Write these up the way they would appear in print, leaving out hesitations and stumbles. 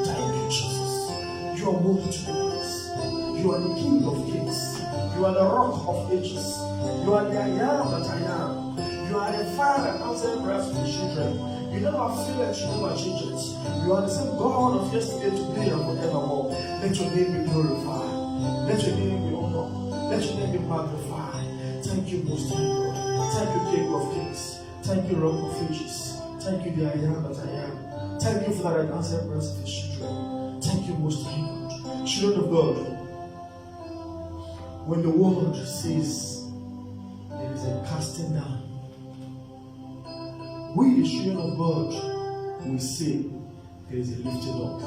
Thank you, Jesus. You are worthy to be praised. You are the King of Kings. You are the Rock of Ages. You are the I am that I am. You are the Father that answers prayers for children. You never feel that you never change it. You are the same God of yesterday, today, and forevermore. Let your name be glorified. Let your name be honored. Let your name be magnified. Thank you, Most High God. Thank you, King of Kings. Thank you, Rock of Ages. Thank you, the I am that I am. Thank you for that answered prayers of children. Thank you, Most High God. Children of God, when the world says there is a casting down, we, the children of God, will say there is a lifting up.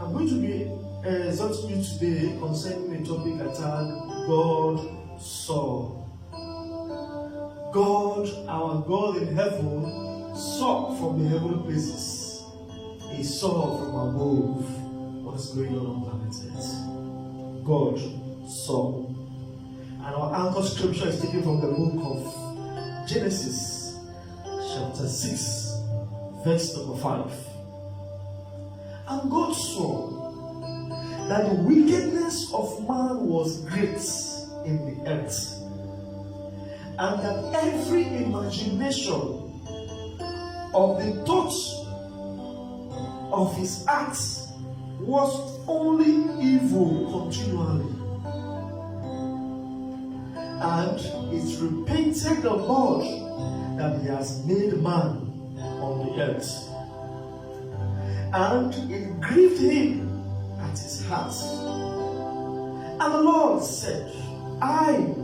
I'm going to be exhorting you today concerning a topic entitled God saw. God, our God in heaven, saw from the heavenly places. He saw from above what is going on planet Earth. God saw. And our anchor scripture is taken from the book of Genesis, chapter 6, verse number 5. And God saw that the wickedness of man was great in the earth, and that every imagination of the thoughts of his acts was only evil continually. And it repented the Lord that he has made man on the earth. And it grieved him at his heart. And the Lord said, I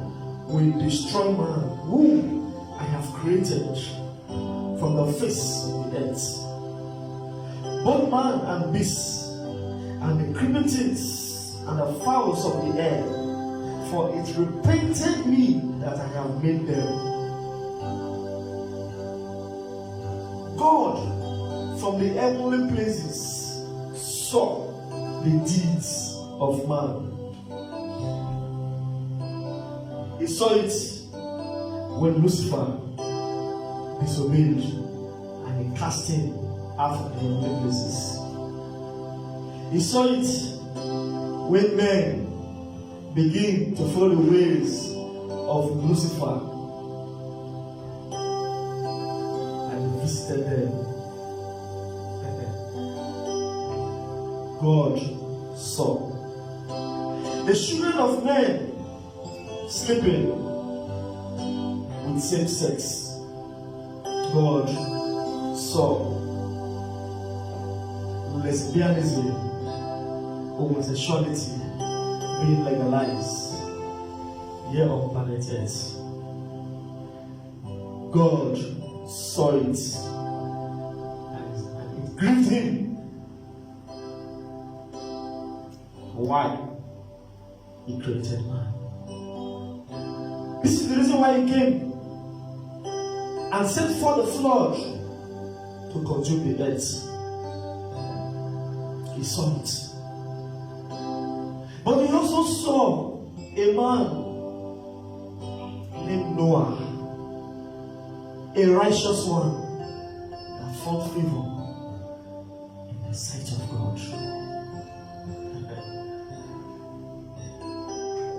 will destroy man whom I have created from the face of the earth, both man and beast, and the creeping things, and the fowls of the air, for it repented me that I have made them. God from the heavenly places saw the deeds of man. He saw it when Lucifer disobeyed and he cast him out of the heavenly places. He saw it when men begin to follow the ways of Lucifer and visited them. God saw the children of men sleeping with same sex. God saw lesbianism, homosexuality being legalized here on planet Earth. God saw it and it grieved him. Why? He created man. This is the reason why he came and sent forth the flood to consume the earth. He saw it. But he also saw a man named Noah, a righteous one that found favor in the sight of God.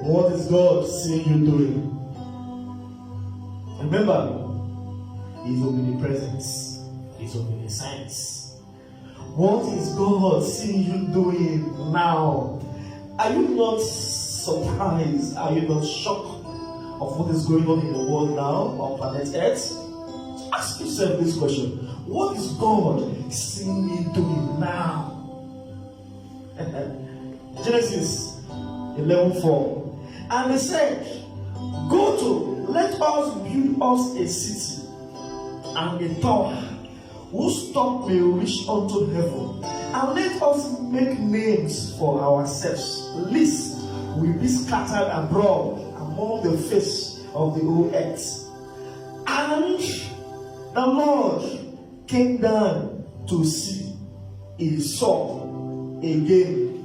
What is God seeing you doing? Remember, He is omnipresent, He is omniscience. What is God seeing you doing now? Are you not surprised? Are you not shocked of what is going on in the world now on planet Earth? Ask yourself this question. What is God seeing me doing now? Genesis 11:4. And he said, go to, let us build us a city and a tower, whose top may reach unto heaven. And let us make names for ourselves, lest we be scattered abroad among the face of the whole earth. And the Lord came down to see. He saw again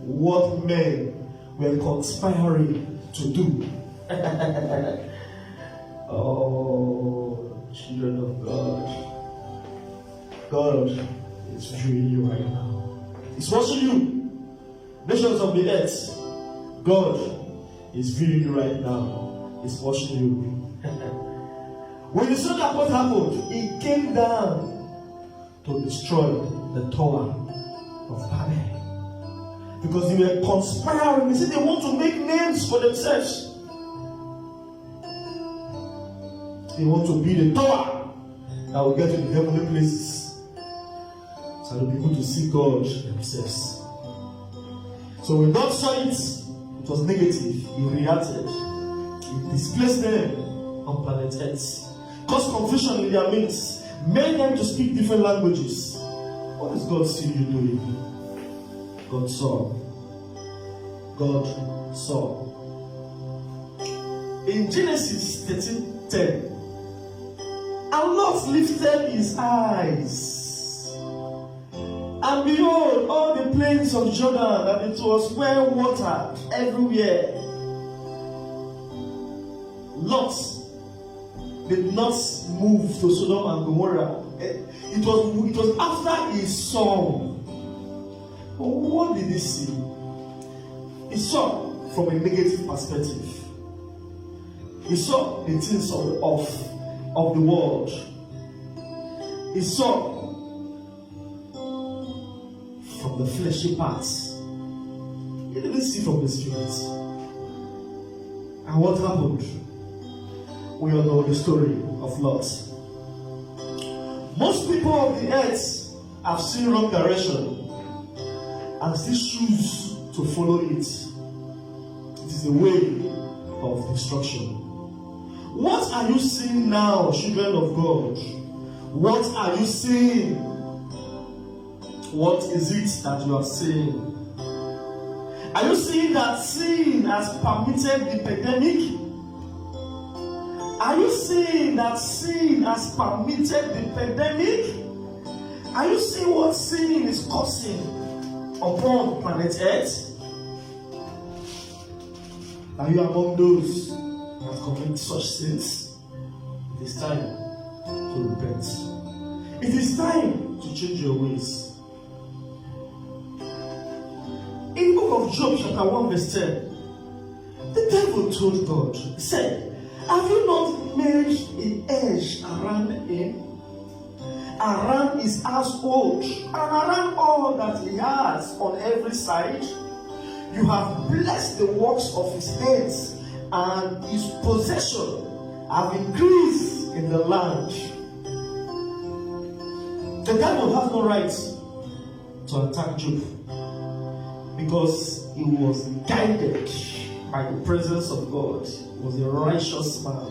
what men were conspiring to do. Oh, children of God. God is viewing you right now. He's watching you. Nations of the earth. God is viewing you right now. He's watching you. When you saw that what happened, he came down to destroy the Tower of Babel. Because they were conspiring. They said they want to make names for themselves. They want to build a tower that will get to the heavenly places. So they'll be able to see God themselves. So when God saw it, it was negative. He reacted. He displaced them on planet Earth. Caused confusion in their midst. Made them to speak different languages. What is God seeing you doing? God saw. God saw. In Genesis 13:10, and Lot lifted his eyes, and behold, all the plains of Jordan, and it was well watered everywhere. Lot did not move to Sodom and Gomorrah. It was after he saw. What did he see? He saw from a negative perspective. He saw the things of the world. He saw from the fleshy parts. He didn't see from the spirit. And what happened? We all know the story of Lot. Most people of the earth have seen wrong direction and still choose to follow it. It is a way of destruction. What are you seeing now, children of God? What are you seeing? What is it that you are seeing? Are you seeing that sin has permitted the pandemic? Are you seeing that sin has permitted the pandemic? Are you seeing what sin is causing upon planet Earth? Are you among those that commit such sins? It is time to repent. It is time to change your ways. In the book of Job, chapter 1, verse 10, the devil told God, he said, have you not made an edge around him, around his household, and around all that he has on every side? You have blessed the works of his hands, and his possession have increased in the land. The devil has no right to attack Job because he was guided by the presence of God. He was a righteous man.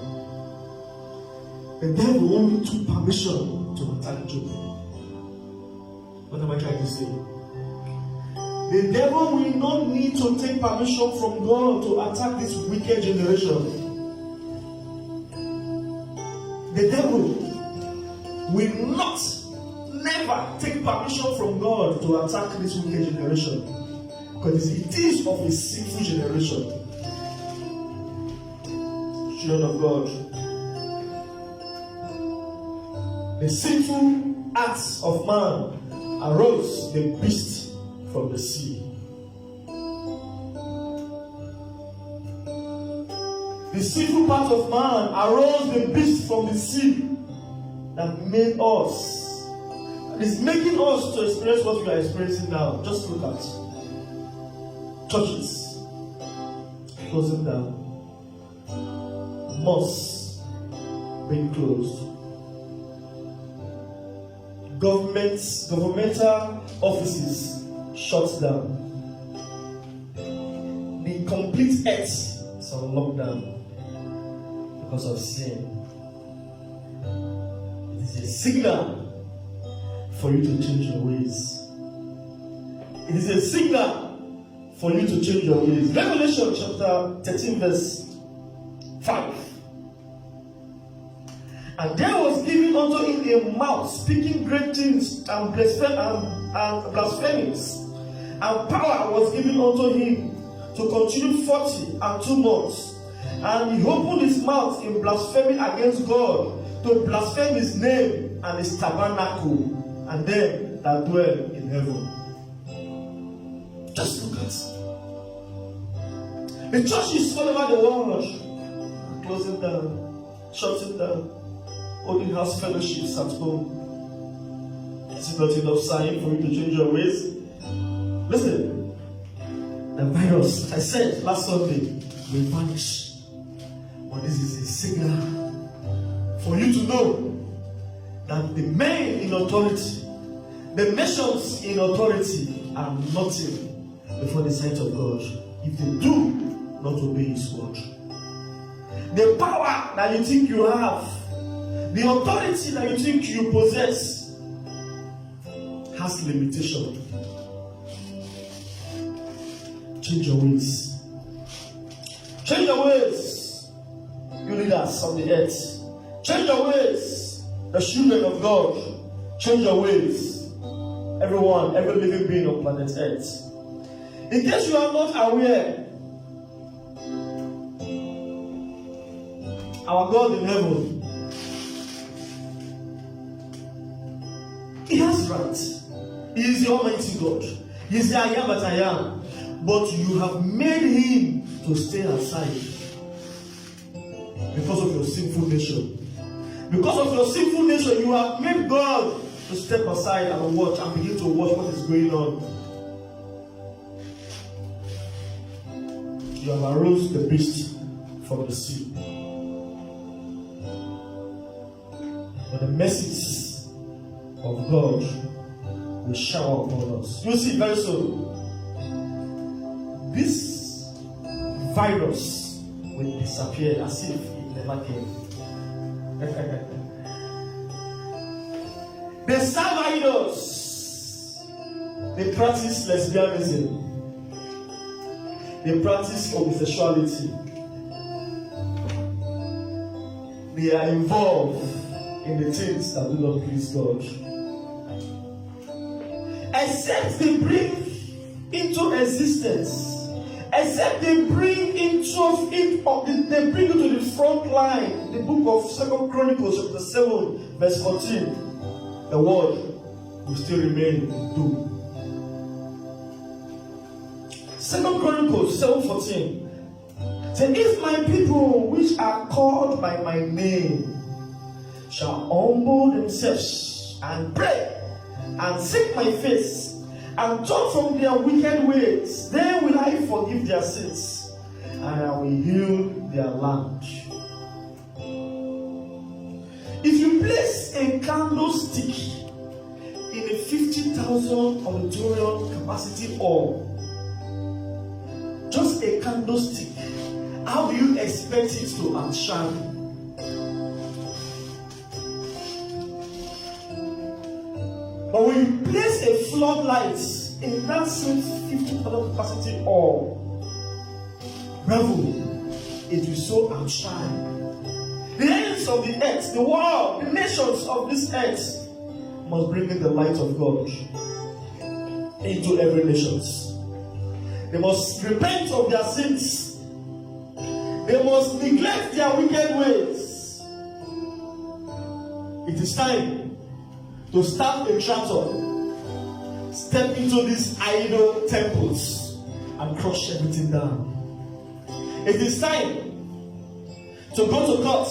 The devil only took permission to attack Job. What am I trying to say? The devil will not need to take permission from God to attack this wicked generation. The devil will not, never take permission from God to attack this wicked generation. Because it is of a sinful generation. Children of God. The sinful acts of man arose the beast from the sea. The sinful part of man arose the beast from the sea that made us. And is making us to experience what we are experiencing now. Just look at churches closing down, mosques being closed, governmental offices shut down. The complete earth is on lockdown because of sin. It is a signal for you to change your ways. It is a signal for you to change your ways. Revelation chapter 13 verse 5. And there was given unto him a mouth speaking great things and blasphemies. And power was given unto him to continue 42 months. And he opened his mouth in blasphemy against God, to blaspheme his name and his tabernacle, and them that dwell in heaven. Just look at the churches all over the world, closing down, shutting down, holding house fellowships at home. Is it not enough sign for you to change your ways? Listen, the virus, I said last Sunday, will vanish. But this is a signal for you to know that the men in authority, the nations in authority, are nothing before the sight of God if they do not obey His word. The power that you think you have, the authority that you think you possess, has limitation. Change your ways. Change your ways. You leaders of the earth. Change your ways. The children of God. Change your ways. Everyone, every living being on planet earth. In case you are not aware, our God in heaven, He has right. He is the Almighty God. He is the I am that I am. But you have made Him to stay aside because of your sinful nature. Because of your sinful nature, you have made God to step aside and watch and begin to watch what is going on. You have aroused the beast from the sea. But the messages of God will shower upon us. You'll see very soon. This virus will disappear as if it never came. They serve idols. They practice lesbianism. They practice homosexuality. They are involved in the things that do not please God. Except they bring into existence, except they bring they bring into the front line the book of 2 Chronicles chapter 7 verse 14, the world will still remain doomed. 2 Chronicles 7:14 says, if my people which are called by my name shall humble themselves and pray and seek my face and turn from their wicked ways, then will I forgive their sins and I will heal their land. If you place a candlestick in a 50,000 auditorium capacity hall, just a candlestick, how do you expect it to outshine? But when you place a floodlight in that same 50,000 capacity hall, revel, it will so outshine. The ends of the earth, the world, the nations of this earth must bring in the light of God into every nation. They must repent of their sins. They must neglect their wicked ways. It is time to start a tractor, step into these idol temples and crush everything down. It is time to go to court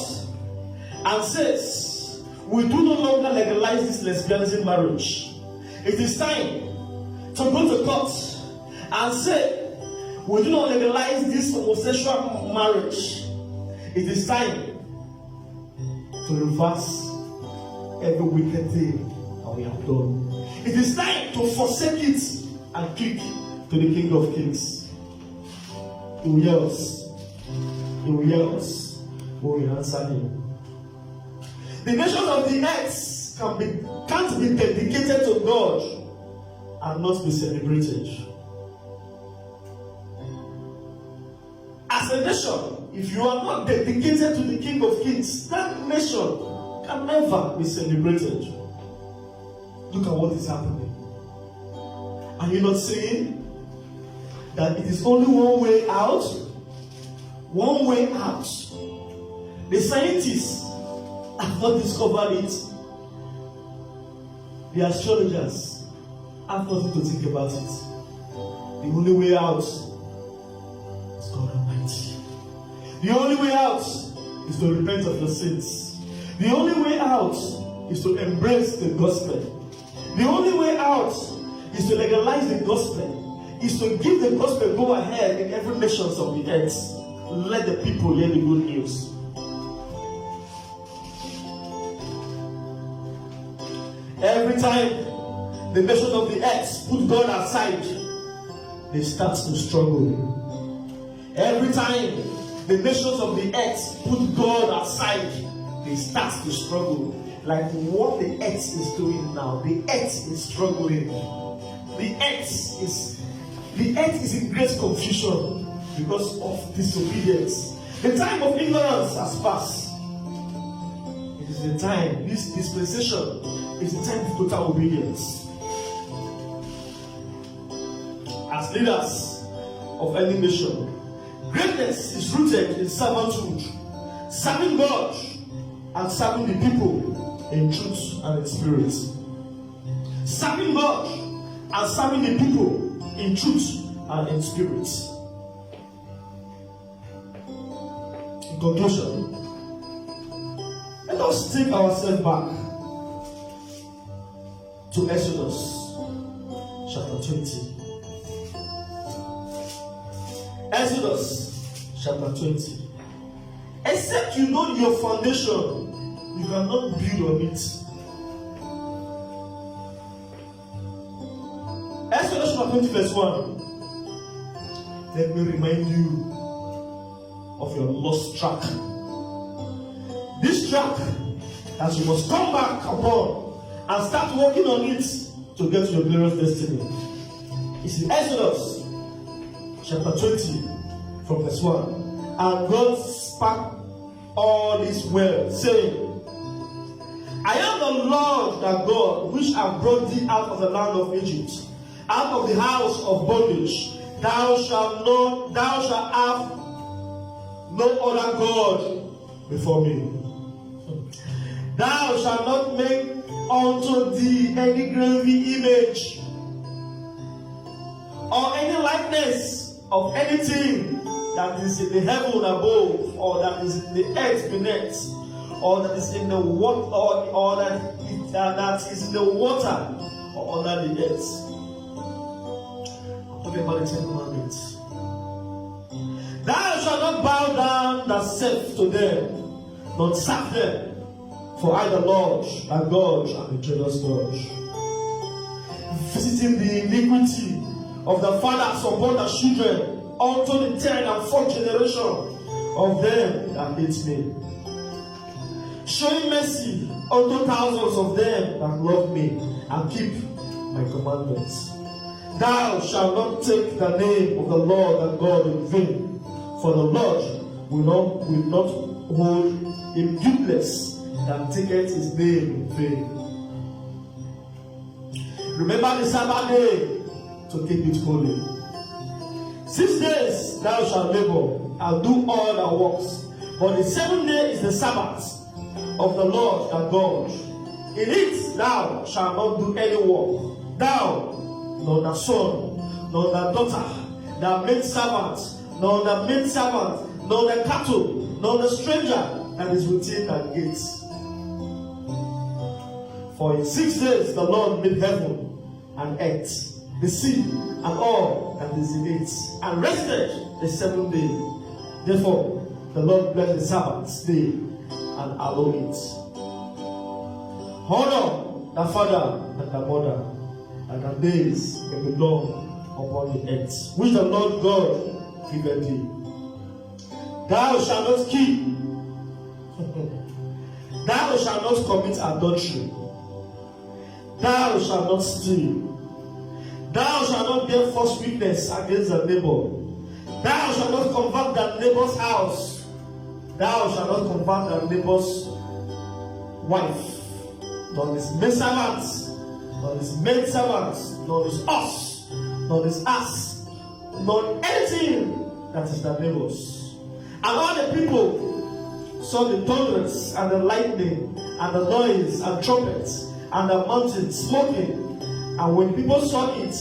and says, we do no longer legalize this lesbianism marriage. It is time to go to court and say, we do not legalize this homosexual marriage. It is time to reverse every wicked thing that we have done. It is time to forsake it and click to the King of Kings. He will hear us. He will hear us. We will answer him. The nations of the earth can't be dedicated to God and not be celebrated. As a nation, if you are not dedicated to the King of Kings, that nation can never be celebrated. Look at what is happening. Are you not seeing that it is only one way out? One way out. The scientists have not discovered it. The astrologers have nothing to think about it. The only way out is God Almighty. The only way out is to repent of your sins. The only way out is to embrace the gospel. The only way out is to legalize the gospel, is to give the gospel go ahead in every nation of the earth. Let the people hear the good news. Every time the nations of the earth put God aside, they start to struggle. Every time the nations of the earth put God aside, they start to struggle. Like what the earth is doing now. The earth is struggling. The earth is in great confusion because of disobedience. The time of ignorance has passed. It is the time, this dispensation is the time of total obedience. As leaders of any nation, greatness is rooted in servanthood, serving God and serving the people in truth and in spirit. Serving God and serving the people in truth and in spirit. In conclusion, let us take ourselves back to Exodus chapter 20. Exodus chapter 20. Except you know your foundation, you cannot build on it. Exodus chapter 20 verse 1. Let me remind you of your lost track. This track that you must come back upon and start working on it to get to your glorious destiny. It's in Exodus chapter 20 from verse 1. And God spake all this well, saying, I am the Lord thy God, which have brought thee out of the land of Egypt, out of the house of bondage. Thou shalt have no other God before me. Thou shalt not make unto thee any graven image or any likeness of anything that is in the heaven above, or that is in the earth beneath, or that is in the water, or that is in the water, or under the earth. I'm talking about the Ten Commandments. Thou shalt not bow down thyself to them, nor serve them. For I, the Lord, thy God, am a jealous God, visiting the iniquity of the fathers upon the children, unto the third and fourth generation of them that hate me, showing mercy unto thousands of them that love me and keep my commandments. Thou shalt not take the name of the Lord thy God in vain, for the Lord will not hold him guiltless that taketh his name in vain. Remember the Sabbath day to keep it holy. 6 days thou shalt labor and do all thy works, but the 7th day is the Sabbath of the Lord thy God. In it thou shalt not do any work, thou, nor thy son, nor thy daughter, thy maidservant, nor the maidservant, nor the cattle, nor the stranger that is within thy gates. For in 6 days the Lord made heaven and earth, the sea, and all that is in it, and rested the 7th day. Therefore, the Lord blessed the Sabbath day and allowed it. Honor thy father and thy mother, and thy days may be long upon the earth, which the Lord God giveth thee. Thou shalt not kill. Thou shalt not commit adultery. Thou shalt not steal. Thou shalt not bear false witness against thy neighbor. Thou shalt not convert thy neighbor's house. Thou shalt not convert thy neighbor's wife, nor his maidservant, nor his maidservant, nor his ox, nor his ass, nor anything that is thy neighbor's. And all the people saw the thunders and the lightning and the noise and trumpets and the mountain smoking. And when people saw it,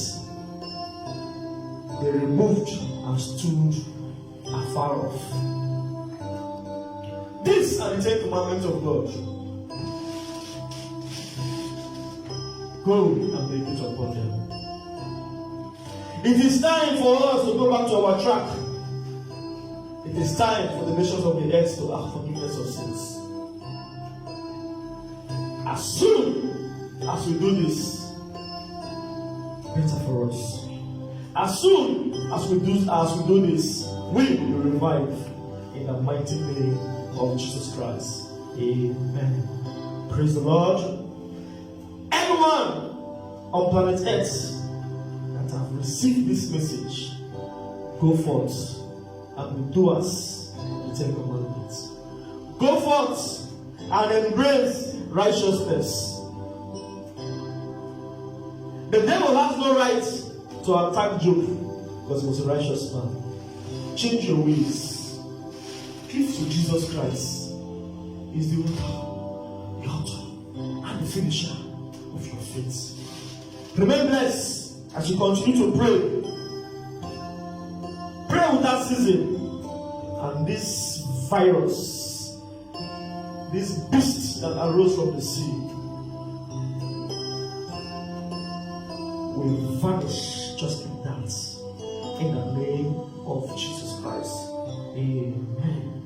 they removed and stood afar off. These are the 10 commandments of God. Go and meditate upon them. It is time for us to go back to our track. It is time for the nations of the earth to ask forgiveness of sins. As soon as we do this, better for us. As soon as we do this, we will be revived in the mighty name of Jesus Christ. Amen. Praise the Lord. Everyone on planet Earth that have received this message, go forth and be doers of the 10 commandments. Go forth and embrace righteousness. The devil has no right to attack Job because he was a righteous man. Change your ways. Cleave to Jesus Christ. He's the author and the finisher of your faith. Remain blessed as you continue to pray. Pray without ceasing. And this virus, this beast that arose from the sea, will vanish just like that. In the name of Jesus Christ. Amen.